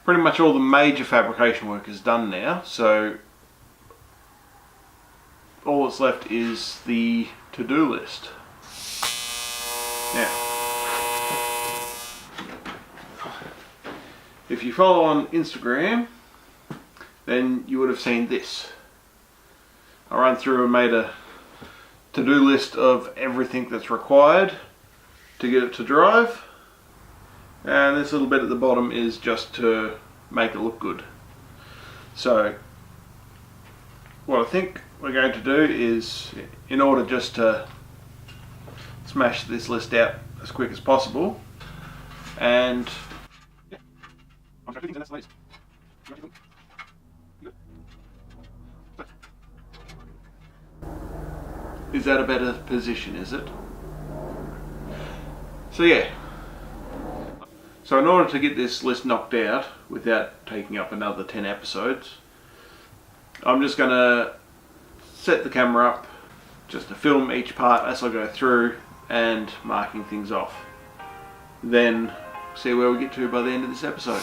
pretty much all the major fabrication work is done now, so all that's left is the to-do list. Now, if you follow on Instagram, then you would have seen this. I ran through and made a to-do list of everything that's required to get it to drive, and this little bit at the bottom is just to make it look good. So what I think we're going to do is, in order just to smash this list out as quick as possible, and yeah, I'll try to do things and that's the latest. Is that a better position, is it? So yeah. So in order to get this list knocked out without taking up another 10 episodes, I'm just going to set the camera up just to film each part as I go through and marking things off. Then see where we get to by the end of this episode.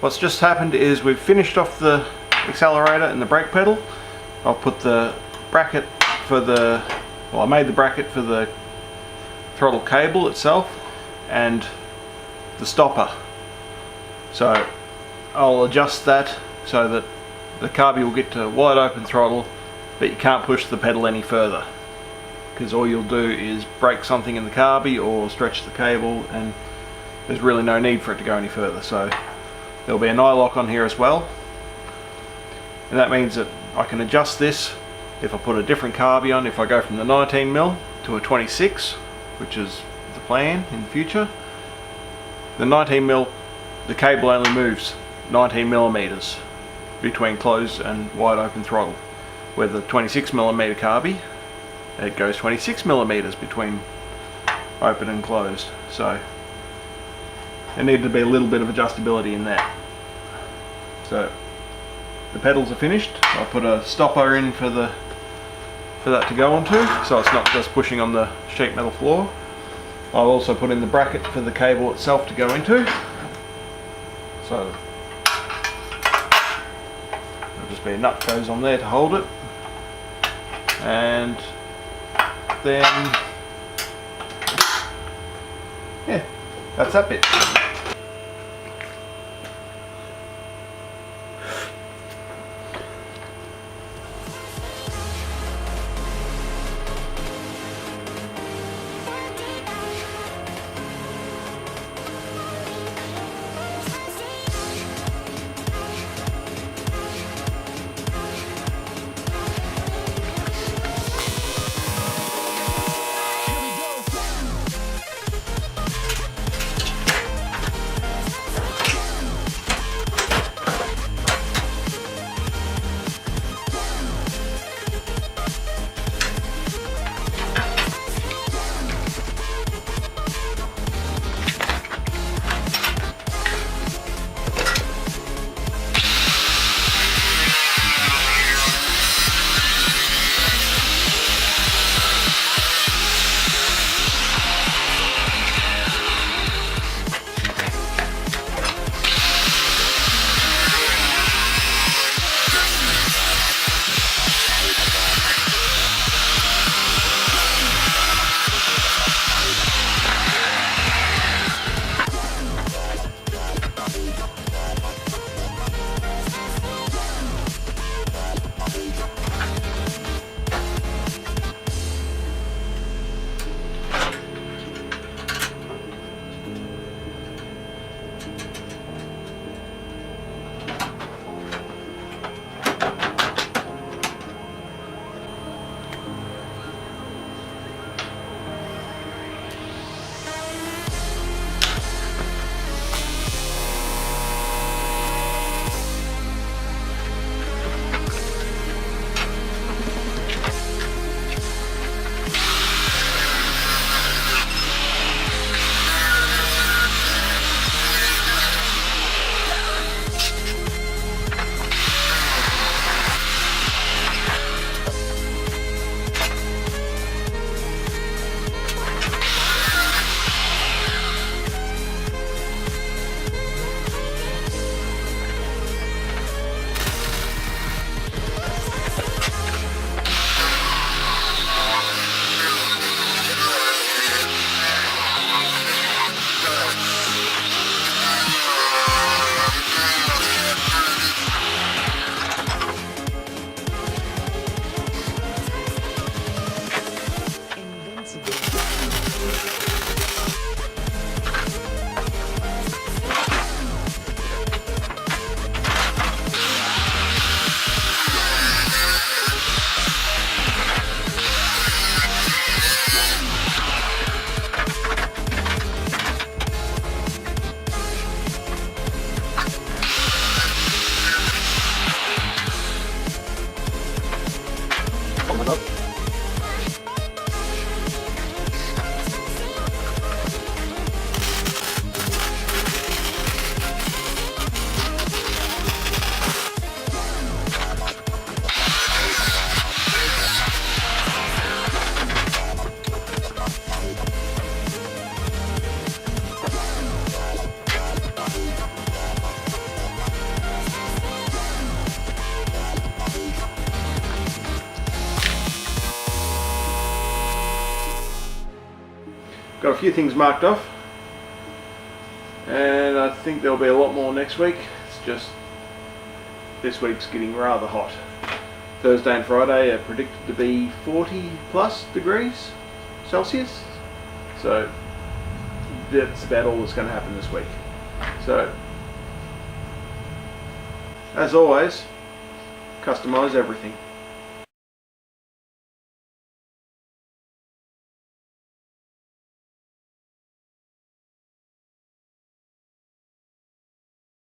What's just happened is we've finished off the accelerator and the brake pedal. I'll put the bracket for the, well, I made the bracket for the throttle cable itself and the stopper. So I'll adjust that so that the carby will get to wide open throttle, but you can't push the pedal any further. because all you'll do is break something in the carby or stretch the cable, and there's really no need for it to go any further. So there'll be an eye lock on here as well, and that means that I can adjust this if I put a different carby on. If I go from the 19mm to a 26, which is the plan in the future, the 19mm, the cable only moves 19mm between closed and wide open throttle, where the 26mm carby, it goes 26mm between open and closed. So there needed to be a little bit of adjustability in that. So the pedals are finished. I'll put a stopper in for that to go onto, so it's not just pushing on the sheet metal floor. I'll also put in the bracket for the cable itself to go into. So there'll just be a nut goes on there to hold it, and then yeah, that's that bit. Got a few things marked off, and I think there'll be a lot more next week. It's just this week's getting rather hot. Thursday and Friday are predicted to be 40 plus degrees Celsius. So that's about all that's going to happen this week. So as always, customize everything.